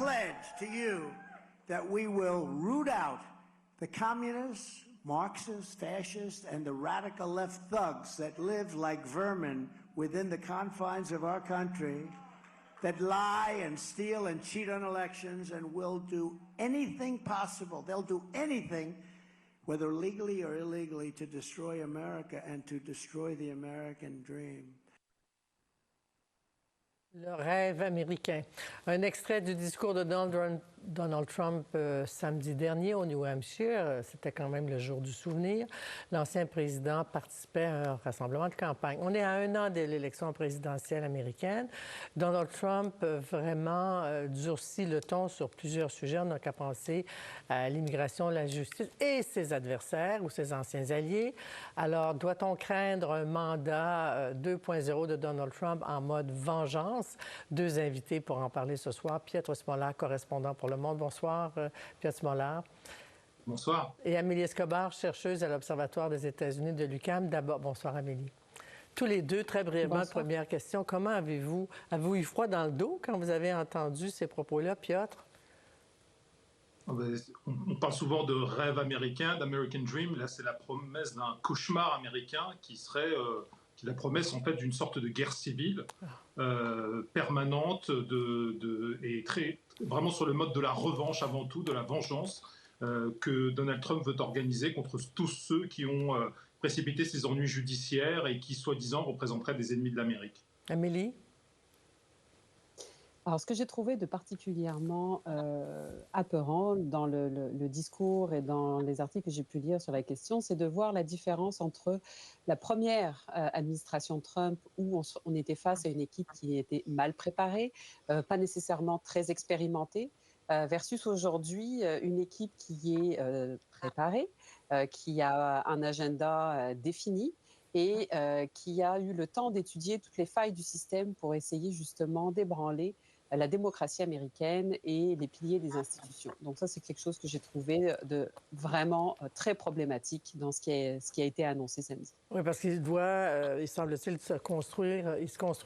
pledge to you that we will root out the communists, Marxists, fascists, and the radical left thugs that live like vermin within the confines of our country, that lie and steal and cheat on elections and will do anything possible. They'll do anything, whether legally or illegally, to destroy America and to destroy the American dream. Le rêve américain. Un extrait du discours de Donald Trump samedi dernier au New Hampshire. C'était quand même le jour du souvenir. L'ancien président participait à un rassemblement de campagne. On est à un an de l'élection présidentielle américaine. Donald Trump vraiment durcit le ton sur plusieurs sujets. On n'a qu'à penser à l'immigration, la justice et ses adversaires ou ses anciens alliés. Alors, doit-on craindre un mandat 2.0 de Donald Trump en mode vengeance? Deux invités pour en parler ce soir. Pietro Smolar, correspondant pour Le Monde. Bonsoir, Pietro Smolar. Bonsoir. Et Amélie Escobar, chercheuse à l'Observatoire des États-Unis de l'UQAM. D'abord, bonsoir, Amélie. Tous les deux, très brièvement, Bonsoir. première question. Comment avez-vous eu froid dans le dos quand vous avez entendu ces propos-là, Piotr? On parle souvent de rêve américain, d'American Dream. Là, c'est la promesse d'un cauchemar américain qui serait... la promesse en fait d'une sorte de guerre civile permanente et vraiment sur le mode de la revanche avant tout, de la vengeance que Donald Trump veut organiser contre tous ceux qui ont précipité ses ennuis judiciaires et qui soi-disant représenteraient des ennemis de l'Amérique. Amélie? Alors, ce que j'ai trouvé de particulièrement apeurant dans le discours et dans les articles que j'ai pu lire sur la question, c'est de voir la différence entre la première administration Trump, où on était face à une équipe qui était mal préparée, pas nécessairement très expérimentée, versus aujourd'hui une équipe qui est préparée, qui a un agenda défini et qui a eu le temps d'étudier toutes les failles du système pour essayer justement d'ébranler la démocratie américaine et les piliers des institutions. Donc ça, c'est quelque chose que j'ai trouvé de vraiment très problématique dans ce qui a été annoncé samedi. Oui, parce qu'il il semble-t-il, se construit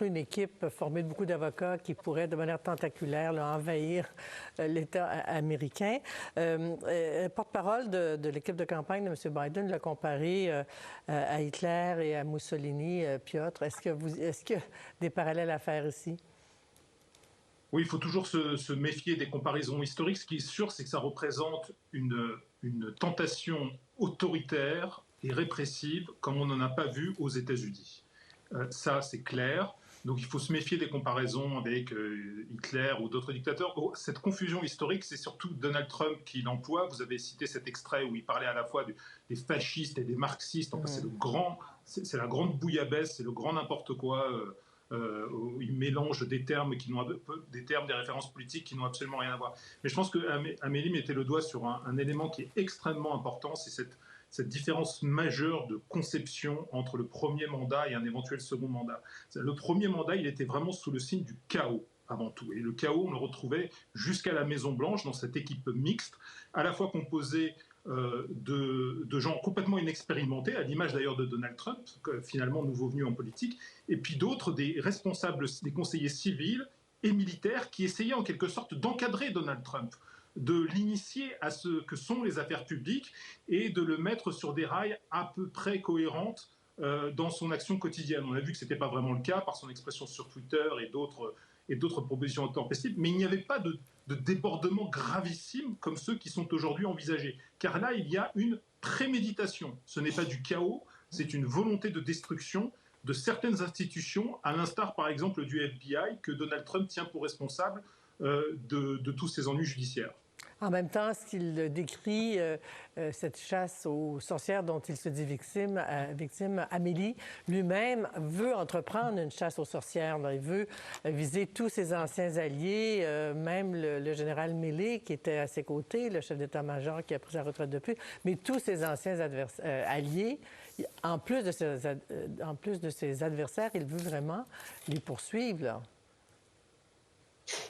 une équipe formée de beaucoup d'avocats qui pourraient, de manière tentaculaire, là, envahir l'État américain. Porte-parole de l'équipe de campagne de M. Biden l'a comparé à Hitler et à Mussolini. Piotr, est-ce qu'il y a des parallèles à faire ici? Oui, il faut toujours se méfier des comparaisons historiques. Ce qui est sûr, c'est que ça représente une tentation autoritaire et répressive comme on n'en a pas vu aux États-Unis. Ça, c'est clair. Donc il faut se méfier des comparaisons avec Hitler ou d'autres dictateurs. Cette confusion historique, c'est surtout Donald Trump qui l'emploie. Vous avez cité cet extrait où il parlait à la fois des fascistes et des marxistes. Enfin, c'est la grande bouillabaisse, c'est le grand n'importe quoi. Où il mélange des termes, des références politiques qui n'ont absolument rien à voir. Mais je pense qu'Amélie mettait le doigt sur un élément qui est extrêmement important, c'est cette différence majeure de conception entre le premier mandat et un éventuel second mandat. Le premier mandat, il était vraiment sous le signe du chaos avant tout. Et le chaos, on le retrouvait jusqu'à la Maison-Blanche, dans cette équipe mixte, à la fois composée de gens complètement inexpérimentés, à l'image d'ailleurs de Donald Trump, finalement nouveau venu en politique, et puis d'autres, des responsables, des conseillers civils et militaires qui essayaient en quelque sorte d'encadrer Donald Trump, de l'initier à ce que sont les affaires publiques et de le mettre sur des rails à peu près cohérentes dans son action quotidienne. On a vu que ce n'était pas vraiment le cas par son expression sur Twitter et d'autres propositions intempestives, mais il n'y avait pas de débordements gravissimes comme ceux qui sont aujourd'hui envisagés. Car là, il y a une préméditation. Ce n'est pas du chaos, c'est une volonté de destruction de certaines institutions, à l'instar par exemple du FBI, que Donald Trump tient pour responsable de tous ces ennuis judiciaires. En même temps, ce qu'il décrit, cette chasse aux sorcières dont il se dit victime, Amélie lui-même veut entreprendre une chasse aux sorcières. Il veut viser tous ses anciens alliés, même le général Milley qui était à ses côtés, le chef d'état-major qui a pris sa retraite depuis, mais tous ses anciens alliés, en plus de ses adversaires, il veut vraiment les poursuivre, là.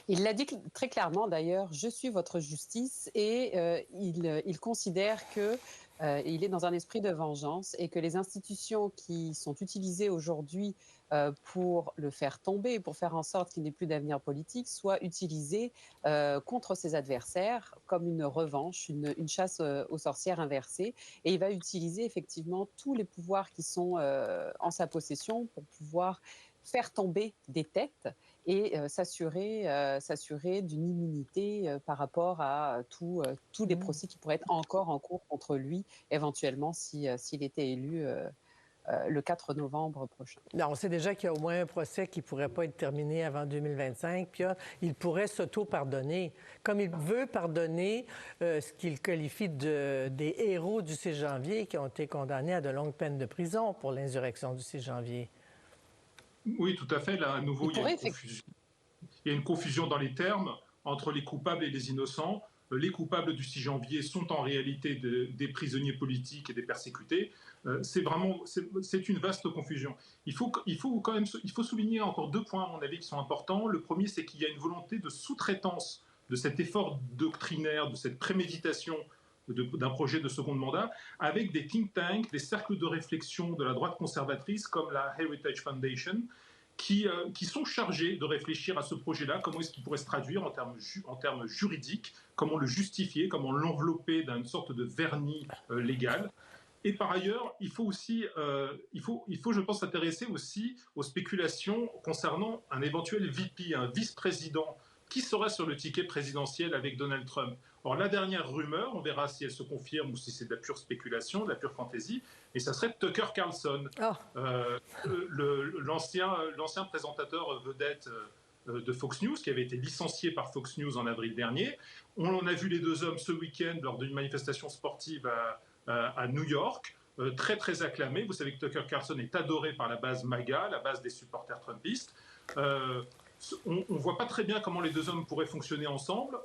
Il l'a dit très clairement d'ailleurs, je suis votre justice, et il considère qu'il est dans un esprit de vengeance et que les institutions qui sont utilisées aujourd'hui pour le faire tomber, pour faire en sorte qu'il n'ait plus d'avenir politique, soit utilisé contre ses adversaires comme une revanche, une chasse aux sorcières inversée. Et il va utiliser effectivement tous les pouvoirs qui sont en sa possession pour pouvoir faire tomber des têtes et s'assurer d'une immunité par rapport à tous les procès qui pourraient être encore en cours contre lui, éventuellement, s'il était élu le 4 novembre prochain. Là, on sait déjà qu'il y a au moins un procès qui ne pourrait pas être terminé avant 2025, puis il pourrait s'auto-pardonner. Comme il veut pardonner ce qu'il qualifie des héros du 6 janvier qui ont été condamnés à de longues peines de prison pour l'insurrection du 6 janvier. Oui, tout à fait. Là, à nouveau, il y a une confusion dans les termes entre les coupables et les innocents. Les coupables du 6 janvier sont en réalité des prisonniers politiques et des persécutés. C'est une vaste confusion. Il faut souligner encore 2 points, à mon avis, qui sont importants. Le premier, c'est qu'il y a une volonté de sous-traitance de cet effort doctrinaire, de cette préméditation d'un projet de second mandat, avec des think tanks, des cercles de réflexion de la droite conservatrice, comme la Heritage Foundation, qui sont chargés de réfléchir à ce projet-là, comment est-ce qu'il pourrait se traduire en termes juridiques, comment le justifier, comment l'envelopper d'une sorte de vernis légal. Et par ailleurs, il faut, je pense, s'intéresser aussi aux spéculations concernant un éventuel VP, un vice-président, qui serait sur le ticket présidentiel avec Donald Trump. Or, la dernière rumeur, on verra si elle se confirme ou si c'est de la pure spéculation, de la pure fantaisie, et ça serait Tucker Carlson, l'ancien présentateur vedette de Fox News, qui avait été licencié par Fox News en avril dernier. On a vu les 2 hommes ce week-end lors d'une manifestation sportive à New York, très très acclamé. Vous savez que Tucker Carlson est adoré par la base MAGA, la base des supporters trumpistes. On ne voit pas très bien comment les 2 hommes pourraient fonctionner ensemble,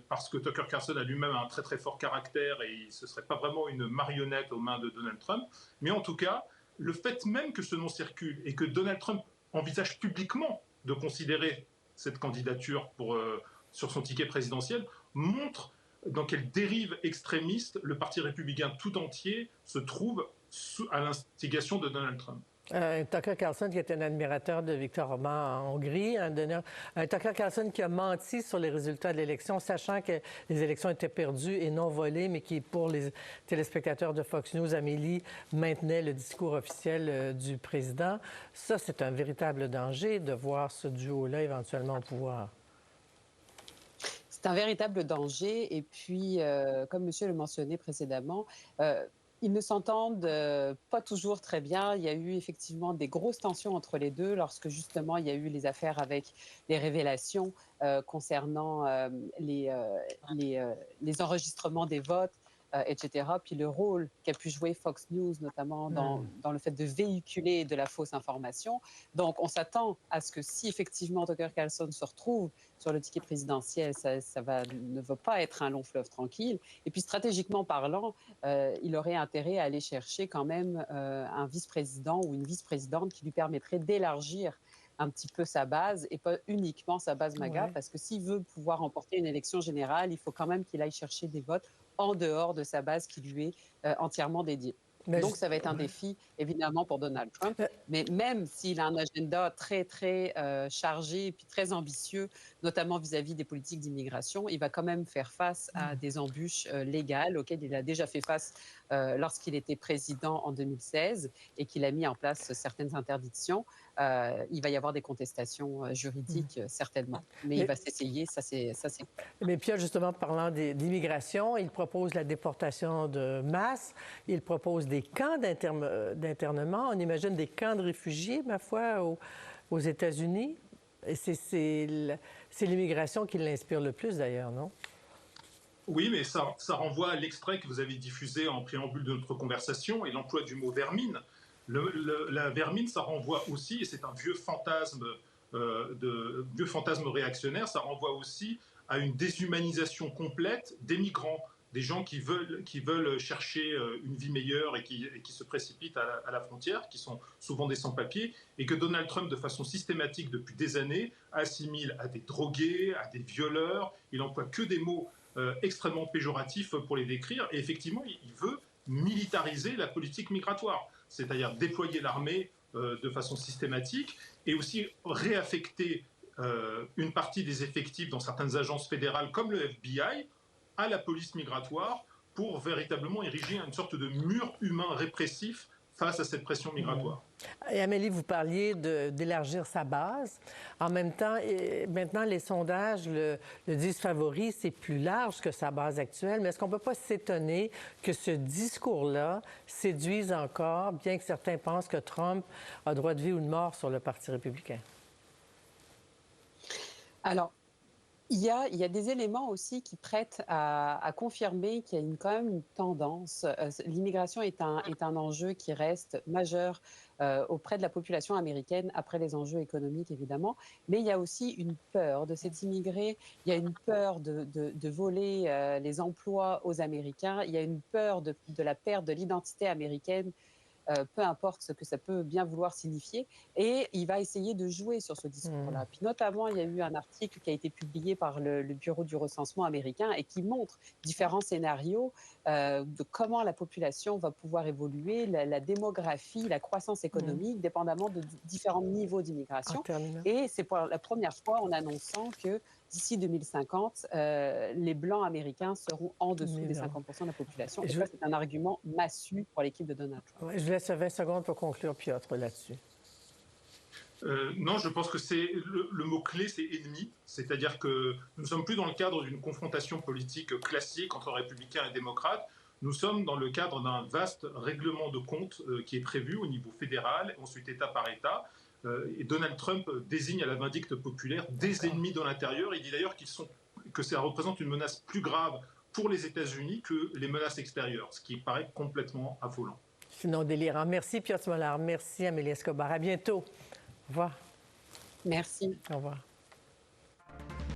parce que Tucker Carlson a lui-même un très très fort caractère et ce ne serait pas vraiment une marionnette aux mains de Donald Trump. Mais en tout cas, le fait même que ce nom circule et que Donald Trump envisage publiquement de considérer cette candidature sur son ticket présidentiel montre dans quelle dérive extrémiste le Parti républicain tout entier se trouve à l'instigation de Donald Trump. Tucker Carlson, qui est un admirateur de Viktor Orban en Hongrie, Tucker Carlson qui a menti sur les résultats de l'élection, sachant que les élections étaient perdues et non volées, mais qui, pour les téléspectateurs de Fox News, Amélie, maintenait le discours officiel du président. Ça, c'est un véritable danger de voir ce duo-là éventuellement au pouvoir. C'est un véritable danger. Et puis, comme monsieur le mentionnait précédemment, ils ne s'entendent pas toujours très bien. Il y a eu effectivement des grosses tensions entre les deux lorsque justement il y a eu les affaires avec les révélations concernant les enregistrements des votes, etc. Puis le rôle qu'a pu jouer Fox News, notamment dans le fait de véhiculer de la fausse information. Donc, on s'attend à ce que si effectivement Tucker Carlson se retrouve sur le ticket présidentiel, ne va pas être un long fleuve tranquille. Et puis, stratégiquement parlant, il aurait intérêt à aller chercher quand même un vice-président ou une vice-présidente qui lui permettrait d'élargir un petit peu sa base et pas uniquement sa base MAGA, parce que s'il veut pouvoir remporter une élection générale, il faut quand même qu'il aille chercher des votes en dehors de sa base qui lui est entièrement dédiée. Donc, ça va être un défi, évidemment, pour Donald Trump. Mais même s'il a un agenda très, très chargé et puis très ambitieux, notamment vis-à-vis des politiques d'immigration, il va quand même faire face à des embûches légales auxquelles il a déjà fait face lorsqu'il était président en 2016 et qu'il a mis en place certaines interdictions. Il va y avoir des contestations juridiques, certainement. Mais il va s'essayer, ça c'est. Mais Pia, justement, parlant d'immigration, il propose la déportation de masse, il propose des camps d'internement, on imagine des camps de réfugiés, ma foi, aux États-Unis. Et c'est l'immigration qui l'inspire le plus, d'ailleurs, non? Oui, mais ça renvoie à l'extrait que vous avez diffusé en préambule de notre conversation et l'emploi du mot vermine. La vermine, ça renvoie aussi, et c'est un vieux fantasme réactionnaire, ça renvoie aussi à une déshumanisation complète des migrants, des gens qui veulent chercher une vie meilleure et qui se précipitent à la frontière, qui sont souvent des sans-papiers, et que Donald Trump, de façon systématique depuis des années, assimile à des drogués, à des violeurs. Il n'emploie que des mots extrêmement péjoratifs pour les décrire, et effectivement, il veut militariser la politique migratoire, c'est-à-dire déployer l'armée de façon systématique et aussi réaffecter une partie des effectifs dans certaines agences fédérales comme le FBI à la police migratoire pour véritablement ériger une sorte de mur humain répressif face à cette pression migratoire. Et Amélie, vous parliez d'élargir sa base. En même temps, maintenant, les sondages le disent favori, c'est plus large que sa base actuelle. Mais est-ce qu'on ne peut pas s'étonner que ce discours-là séduise encore, bien que certains pensent que Trump a droit de vie ou de mort sur le Parti républicain? Alors, il y a des éléments aussi qui prêtent à confirmer qu'il y a quand même une tendance. L'immigration est un enjeu qui reste majeur auprès de la population américaine, après les enjeux économiques évidemment. Mais il y a aussi une peur de ces immigrés, il y a une peur de voler les emplois aux Américains, il y a une peur de la perte de l'identité américaine. Peu importe ce que ça peut bien vouloir signifier, et il va essayer de jouer sur ce discours-là. Puis notamment, il y a eu un article qui a été publié par le Bureau du recensement américain et qui montre différents scénarios de comment la population va pouvoir évoluer, la démographie, la croissance économique, dépendamment de différents niveaux d'immigration. Et c'est pour la première fois en annonçant que d'ici 2050, les Blancs américains seront en dessous des 50% de la population. Et ça, c'est un argument massue pour l'équipe de Donald Trump. Ouais, je vous laisse 20 secondes pour conclure, Piotr, là-dessus. Non, je pense que c'est le mot-clé, c'est ennemi. C'est-à-dire que nous ne sommes plus dans le cadre d'une confrontation politique classique entre républicains et démocrates. Nous sommes dans le cadre d'un vaste règlement de compte qui est prévu au niveau fédéral, ensuite État par État. Et Donald Trump désigne à la vindicte populaire des ennemis de l'intérieur. Il dit d'ailleurs que ça représente une menace plus grave pour les États-Unis que les menaces extérieures, ce qui paraît complètement affolant. Sinon délirant. Merci Piotr Mollard, merci Amélie Escobar. À bientôt. Au revoir. Merci. Au revoir.